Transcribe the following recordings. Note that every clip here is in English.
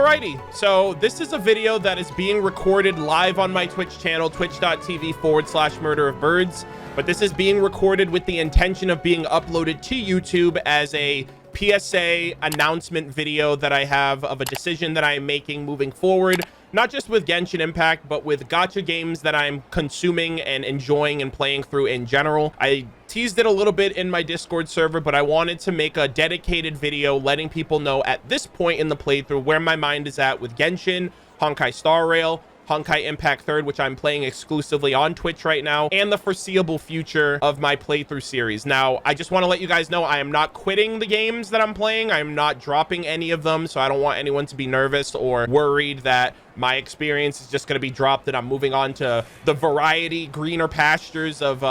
Alrighty, so this is a video that is being recorded live on my Twitch channel, twitch.tv/MurderofBirds, but this is being recorded with the intention of being uploaded to YouTube as a PSA announcement video that I have of a decision that I am making moving forward, not just with Genshin Impact, but with gacha games that I'm consuming and enjoying and playing through in general. I teased it a little bit in my Discord server, but I wanted to make a dedicated video letting people know at this point in the playthrough where my mind is at with Genshin, Honkai Star Rail, Honkai Impact 3rd, which I'm playing exclusively on Twitch right now, and the foreseeable future of my playthrough series. Now, I just want to let you guys know I am not quitting the games that I'm playing. I'm not dropping any of them, so I don't want anyone to be nervous or worried that my experience is just going to be dropped and I'm moving on to the variety, greener pastures of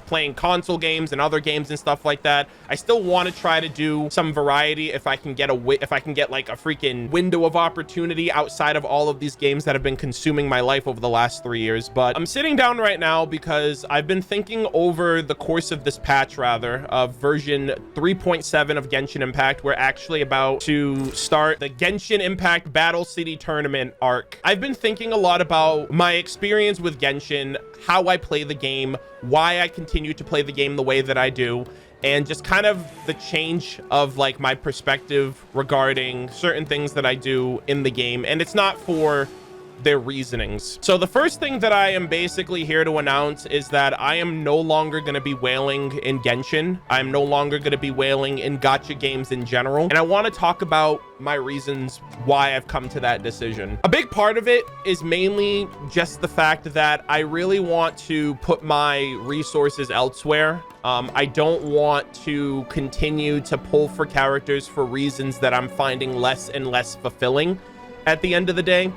playing console games and other games and stuff like that. I still want to try to do some variety if I can get like a freaking window of opportunity outside of all of these games that have been consuming my life over the last 3 years. But I'm sitting down right now because I've been thinking over the course of this patch, rather, of version 3.7 of Genshin Impact. We're actually about to start the Genshin Impact Battle City Tournament arc. I've been thinking a lot about my experience with Genshin, how I play the game, why I continue to play the game the way that I do, and just kind of the change of like my perspective regarding certain things that I do in the game. And it's not for their reasonings. So the first thing that I am basically here to announce is that I am no longer going to be whaling in Genshin. I'm no longer going to be whaling in gacha games in general. And I want to talk about my reasons why I've come to that decision. A big part of it is mainly just the fact that I really want to put my resources elsewhere. I don't want to continue to pull for characters for reasons that I'm finding less and less fulfilling at the end of the day.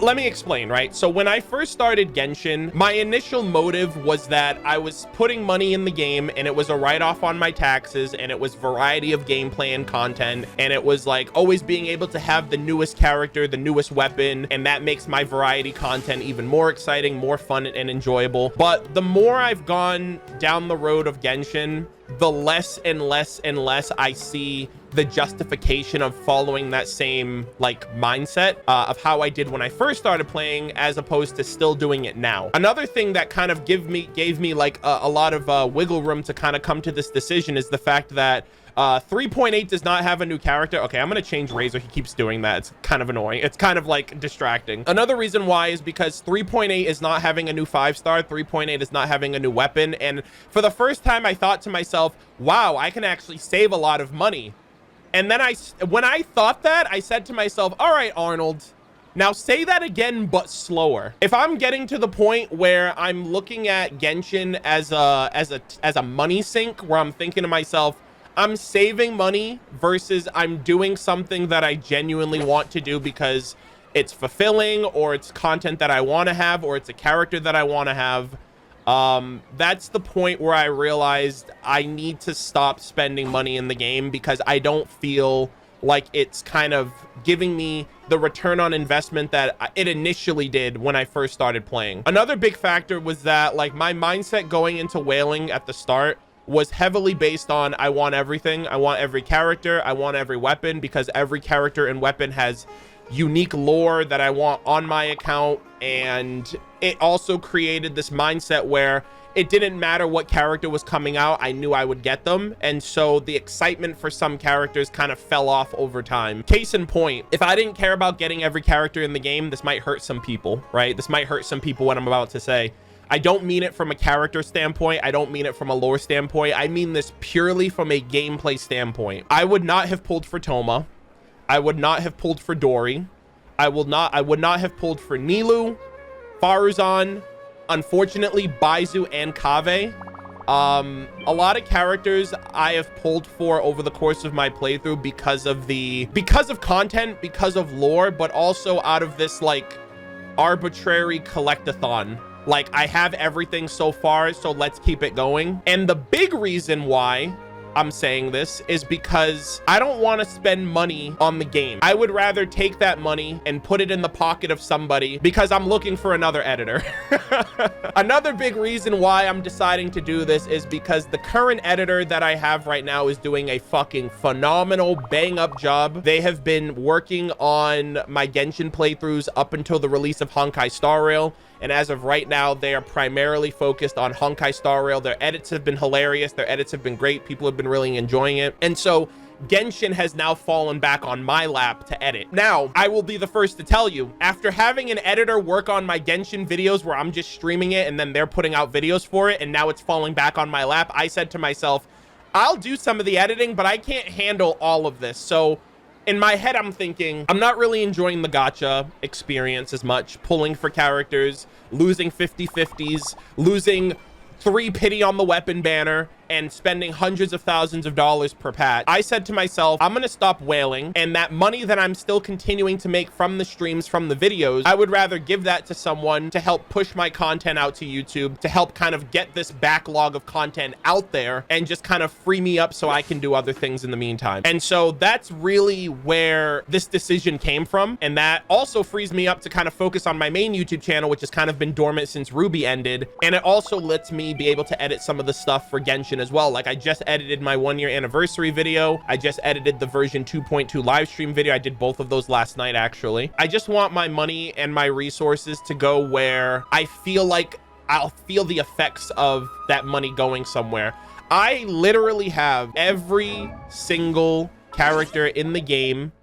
Let me explain, right? So when I first started Genshin, my initial motive was that I was putting money in the game and it was a write-off on my taxes, and it was variety of gameplay and content, and it was like always being able to have the newest character, the newest weapon, and that makes my variety content even more exciting, more fun and enjoyable. But the more I've gone down the road of Genshin, the less and less and less I see the justification of following that same like mindset of how I did when I first started playing, as opposed to still doing it now. Another thing that kind of gave me like a lot of wiggle room to kind of come to this decision is the fact that 3.8 does not have a new character. Okay, I'm gonna change Razor. He keeps doing that. It's kind of annoying. It's kind of like distracting. Another reason why is because 3.8 is not having a new 5-star. 3.8 is not having a new weapon. And for the first time, I thought to myself, wow, I can actually save a lot of money. And then when I thought that, I said to myself, all right, Arnold, now say that again, but slower. If I'm getting to the point where I'm looking at Genshin as a money sink, where I'm thinking to myself, I'm saving money versus I'm doing something that I genuinely want to do because it's fulfilling, or it's content that I want to have, or it's a character that I want to have. That's the point where I realized I need to stop spending money in the game, because I don't feel like it's kind of giving me the return on investment that it initially did when I first started playing. Another big factor was that like my mindset going into whaling at the start was heavily based on I want everything. I want every character. I want every weapon, because every character and weapon has unique lore that I want on my account. And it also created this mindset where it didn't matter what character was coming out, I knew I would get them. And so the excitement for some characters kind of fell off over time. Case in point, if I didn't care about getting every character in the game, this might hurt some people, right? This might hurt some people, what I'm about to say. I don't mean it from a character standpoint. I don't mean it from a lore standpoint. I mean this purely from a gameplay standpoint. I would not have pulled for Thoma. I would not have pulled for Dori. I would not have pulled for Nilou, Faruzan, unfortunately Baizu and Kaveh. A lot of characters I have pulled for over the course of my playthrough because of content, because of lore, but also out of this like arbitrary collectathon. Like, I have everything so far, so let's keep it going. And the big reason why I'm saying this is because I don't want to spend money on the game. I would rather take that money and put it in the pocket of somebody because I'm looking for another editor. Another big reason why I'm deciding to do this is because the current editor that I have right now is doing a fucking phenomenal bang up job. They have been working on my Genshin playthroughs up until the release of Honkai Star Rail. And as of right now, they are primarily focused on Honkai Star Rail. Their edits have been hilarious. Their edits have been great. People have been really enjoying it. And so Genshin has now fallen back on my lap to edit. Now, I will be the first to tell you, after having an editor work on my Genshin videos where I'm just streaming it and then they're putting out videos for it, and now it's falling back on my lap, I said to myself, I'll do some of the editing, but I can't handle all of this. So in my head, I'm thinking, I'm not really enjoying the gacha experience as much, pulling for characters, losing 50-50s, losing 3 pity on the weapon banner, and spending hundreds of thousands of dollars per patch. I said to myself, I'm gonna stop whaling, and that money that I'm still continuing to make from the streams, from the videos, I would rather give that to someone to help push my content out to YouTube, to help kind of get this backlog of content out there and just kind of free me up so I can do other things in the meantime. And so that's really where this decision came from. And that also frees me up to kind of focus on my main YouTube channel, which has kind of been dormant since Ruby ended. And it also lets me be able to edit some of the stuff for Genshin as well. Like I just edited my 1-year anniversary video. I just edited the version 2.2 live stream video. I did both of those last night, actually. I just want my money and my resources to go where I feel like I'll feel the effects of that money going somewhere. I literally have every single character in the game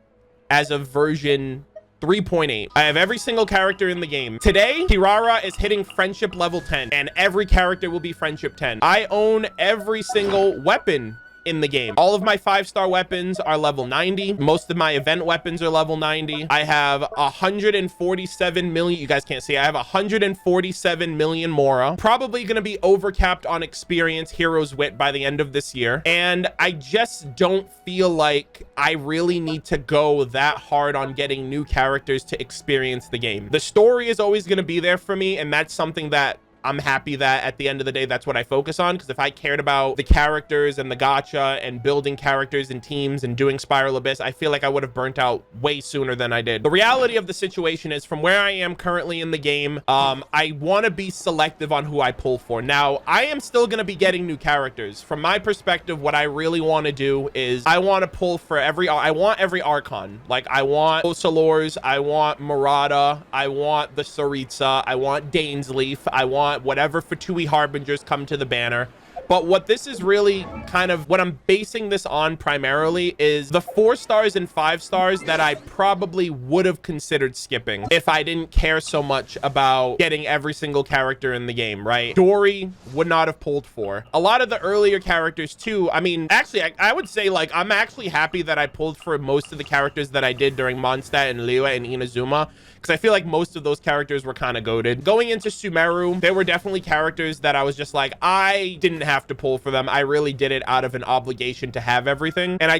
as of version 3.8. I have every single character in the game. Today, Kirara is hitting friendship level 10, and every character will be friendship 10. I own every single weapon in the game. All of my 5-star weapons are level 90. Most of my event weapons are level 90. I have 147 million. You guys can't see. I have 147 million Mora. Probably going to be overcapped on experience Hero's Wit by the end of this year. And I just don't feel like I really need to go that hard on getting new characters to experience the game. The story is always going to be there for me, and that's something that I'm happy that at the end of the day, that's what I focus on. Because if I cared about the characters and the gacha and building characters and teams and doing Spiral Abyss, I feel like I would have burnt out way sooner than I did. The reality of the situation is, from where I am currently in the game, I want to be selective on who I pull for. Now, I am still going to be getting new characters. From my perspective, what I really want to do is I want to pull for I want every Archon. Like, I want Ocelors, I want Murata, I want the Saritsa, I want Dainsleaf, I want whatever Fatui Harbingers come to the banner. But what this is really kind of what I'm basing this on primarily is the 4 stars and 5 stars that I probably would have considered skipping if I didn't care so much about getting every single character in the game, right? Dory would not have pulled for. A lot of the earlier characters too. I mean, actually, I would say, like, I'm actually happy that I pulled for most of the characters that I did during Mondstadt and Liyue and Inazuma, because I feel like most of those characters were kind of goated. Going into Sumeru, there were definitely characters that I was just like, I didn't have to pull for them. I really did it out of an obligation to have everything. And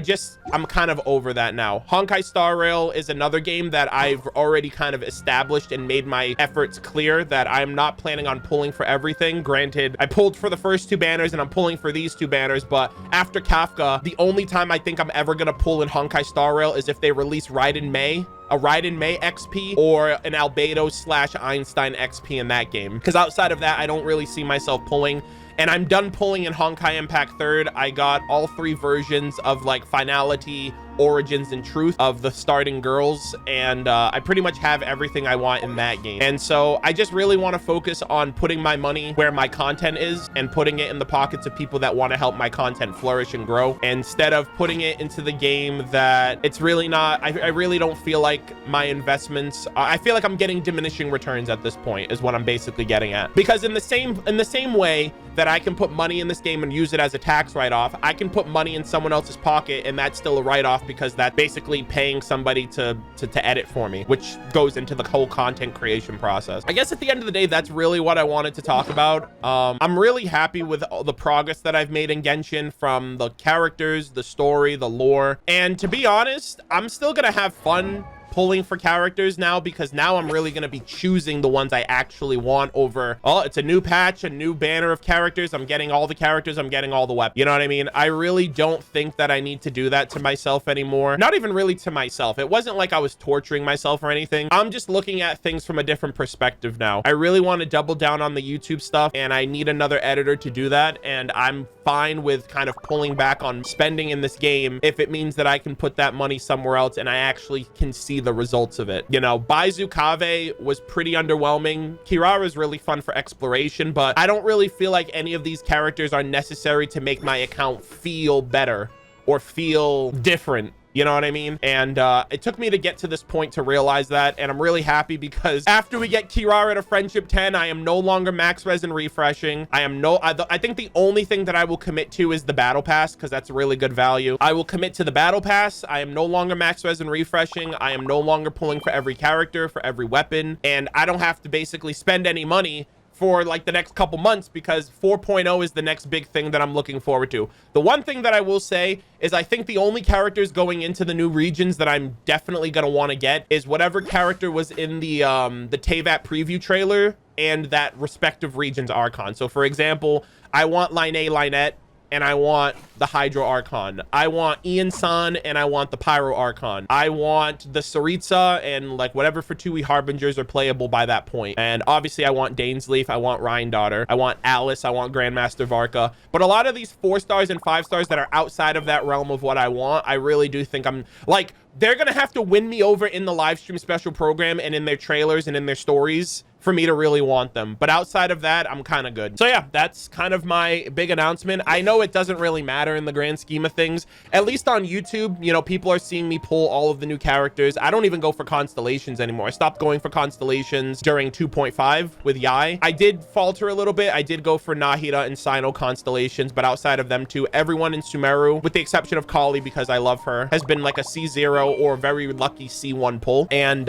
I'm kind of over that now. Honkai Star Rail is another game that I've already kind of established and made my efforts clear that I'm not planning on pulling for everything. Granted, I pulled for the first 2 banners and I'm pulling for these 2 banners, but after Kafka, the only time I think I'm ever gonna pull in Honkai Star Rail is if they release Raiden Mei, a Raiden Mei XP or an Albedo/Einstein XP in that game. Because outside of that, I don't really see myself pulling. And I'm done pulling in Honkai Impact 3rd. I got all 3 versions of like Finality, Origins, and Truth of the starting girls, and I pretty much have everything I want in that game. And so I just really want to focus on putting my money where my content is and putting it in the pockets of people that want to help my content flourish and grow, instead of putting it into the game that it's really not. I really don't feel like my investments, I feel like I'm getting diminishing returns at this point is what I'm basically getting at. Because in the same way that I can put money in this game and use it as a tax write-off, I can put money in someone else's pocket and that's still a write-off, because that's basically paying somebody to edit for me, which goes into the whole content creation process. I guess at the end of the day, that's really what I wanted to talk about. I'm really happy with all the progress that I've made in Genshin, from the characters, the story, the lore. And to be honest, I'm still gonna have fun pulling for characters now, because now I'm really going to be choosing the ones I actually want over, oh, it's a new patch, a new banner of characters, I'm getting all the characters, I'm getting all the weapons. You know what I mean? I really don't think that I need to do that to myself anymore. Not even really to myself. It wasn't like I was torturing myself or anything. I'm just looking at things from a different perspective now. I really want to double down on the YouTube stuff, and I need another editor to do that, and I'm fine with kind of pulling back on spending in this game if it means that I can put that money somewhere else and I actually can see the results of it. You know, Baizu Kave was pretty underwhelming. Kirara is really fun for exploration, but I don't really feel like any of these characters are necessary to make my account feel better or feel different. You know what I mean? And it took me to get to this point to realize that, and I'm really happy because after we get Kirara to Friendship 10, I am no longer max res and refreshing. I think the only thing that I will commit to is the battle pass, because that's a really good value. I will commit to the battle pass. I am no longer max res and refreshing. I am no longer pulling for every character, for every weapon, and I don't have to basically spend any money for like the next couple months, because 4.0 is the next big thing that I'm looking forward to. The one thing that I will say is I think the only characters going into the new regions that I'm definitely going to want to get is whatever character was in the Teyvat preview trailer and that respective region's Archon. So for example, I want Lynette, and I want the Hydro Archon. I want Ian-san, and I want the Pyro Archon. I want the Saritsa, and like whatever Fatui Harbingers are playable by that point. And obviously I want Dainsleif, I want Ryan Daughter, I want Alice, I want Grandmaster Varka. But a lot of these 4 stars and 5 stars that are outside of that realm of what I want, I really do think I'm like, they're gonna have to win me over in the live stream special program and in their trailers and in their stories for me to really want them. But outside of that, I'm kind of good. So yeah, that's kind of my big announcement. I know it doesn't really matter in the grand scheme of things. At least on YouTube, you know, people are seeing me pull all of the new characters. I don't even go for constellations anymore. I stopped going for constellations during 2.5 with Yai. I did falter a little bit. I did go for Nahida and Sino constellations, but outside of them two, everyone in Sumeru, with the exception of Kali because I love her, has been like a C0 or very lucky C1 pull. And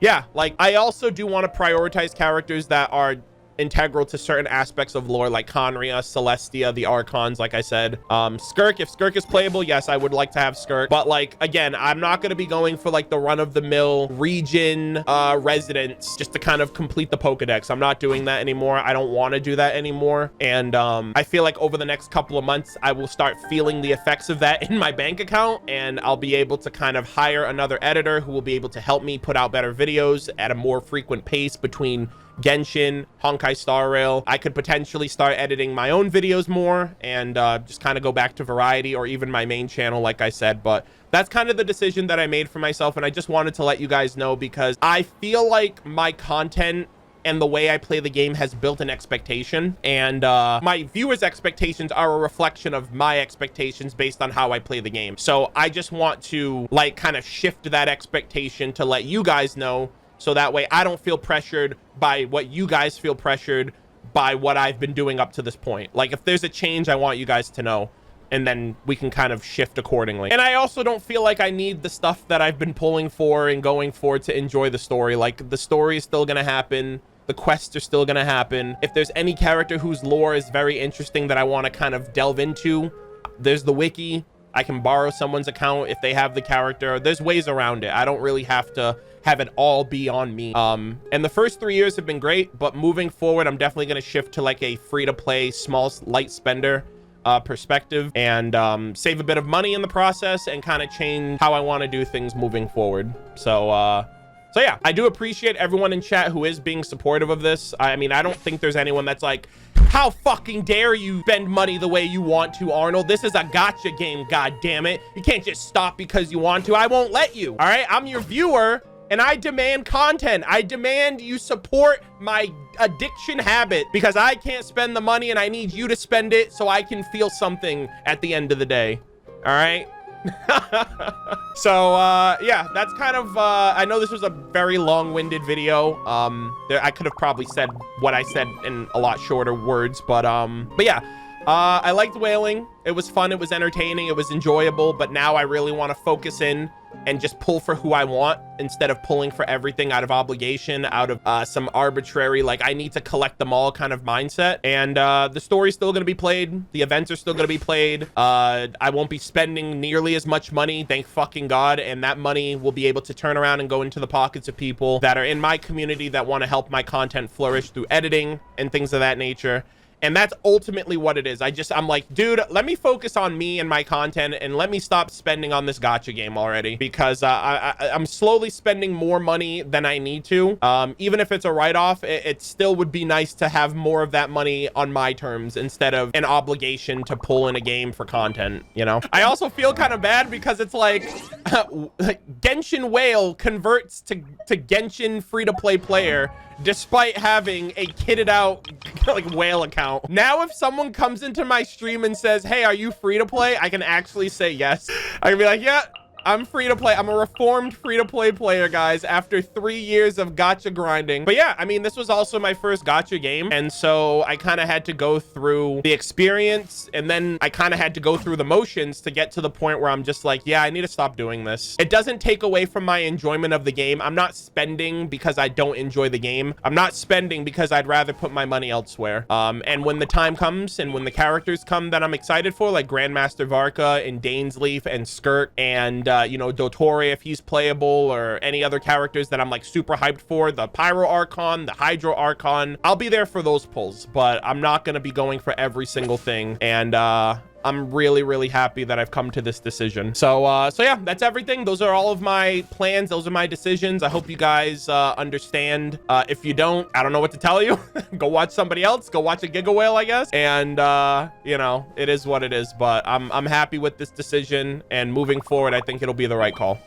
yeah, like I also do want to prioritize characters that are integral to certain aspects of lore, like Conria, Celestia, the Archons, like I said. Skirk, if Skirk is playable, yes, I would like to have Skirk. But like, again, I'm not going to be going for like the run-of-the-mill region residents just to kind of complete the Pokedex. I'm not doing that anymore. I don't want to do that anymore. And I feel like over the next couple of months, I will start feeling the effects of that in my bank account, and I'll be able to kind of hire another editor who will be able to help me put out better videos at a more frequent pace between Genshin, Honkai Star Rail. I could potentially start editing my own videos more and just kind of go back to variety or even my main channel, like I said. But that's kind of the decision that I made for myself, and I just wanted to let you guys know because I feel like my content and the way I play the game has built an expectation, and my viewers' expectations are a reflection of my expectations based on how I play the game. So I just want to like kind of shift that expectation to let you guys know, so that way I don't feel pressured by what you guys feel pressured by what I've been doing up to this point. Like if there's a change, I want you guys to know, and then we can kind of shift accordingly. And I also don't feel like I need the stuff that I've been pulling for and going for to enjoy the story. Like the story is still gonna happen. The quests are still gonna happen. If there's any character whose lore is very interesting that I want to kind of delve into, there's the wiki. I can borrow someone's account if they have the character. There's ways around it. I don't really have to have it all be on me. And the first 3 years have been great, but moving forward, I'm definitely going to shift to like a free-to-play, small, light spender perspective, and save a bit of money in the process and kind of change how I want to do things moving forward. So yeah, I do appreciate everyone in chat who is being supportive of this. I mean, I don't think there's anyone that's like, how fucking dare you spend money the way you want to, Arnold? This is a gotcha game, god damn it. You can't just stop because you want to. I won't let you. All right, I'm your viewer, and I demand content. I demand you support my addiction habit because I can't spend the money and I need you to spend it so I can feel something at the end of the day. All right. So yeah, that's kind of I know this was a very long-winded video. I could have probably said what I said in a lot shorter words, but yeah, I liked whaling. It was fun, it was entertaining, it was enjoyable, but now I really want to focus in and just pull for who I want instead of pulling for everything out of obligation, out of some arbitrary, like, I need to collect them all kind of mindset. And the story's still going to be played. The events are still going to be played. I won't be spending nearly as much money, thank fucking God. And that money will be able to turn around and go into the pockets of people that are in my community that want to help my content flourish through editing and things of that nature. And that's ultimately what it is. I'm like, dude, let me focus on me and my content, and let me stop spending on this gacha game already, because I'm slowly spending more money than I need to. Even if it's a write-off, it still would be nice to have more of that money on my terms instead of an obligation to pull in a game for content, you know? I also feel kind of bad because it's like Genshin Whale converts to Genshin free-to-play player despite having a kitted out like whale account. Now if someone comes into my stream and says, hey, are you free to play, I can actually say yes. I can be like, yeah, I'm free to play. I'm a reformed free to play player, guys, after 3 years of gacha grinding. But yeah, I mean, this was also my first gacha game, and so I kind of had to go through the experience, and then I kind of had to go through the motions to get to the point where I'm just like, yeah, I need to stop doing this. It doesn't take away from my enjoyment of the game. I'm not spending because I don't enjoy the game. I'm not spending because I'd rather put my money elsewhere. And when the time comes and when the characters come that I'm excited for, like Grandmaster Varka and Dainsleif and Skirt and you know, Dottore, if he's playable, or any other characters that I'm like super hyped for, the Pyro Archon, the Hydro Archon, I'll be there for those pulls, but I'm not going to be going for every single thing. And I'm really, really happy that I've come to this decision. So yeah, that's everything. Those are all of my plans. Those are my decisions. I hope you guys understand. If you don't, I don't know what to tell you. Go watch somebody else. Go watch a Giga Whale, I guess. And you know, it is what it is. But I'm happy with this decision, and moving forward, I think it'll be the right call.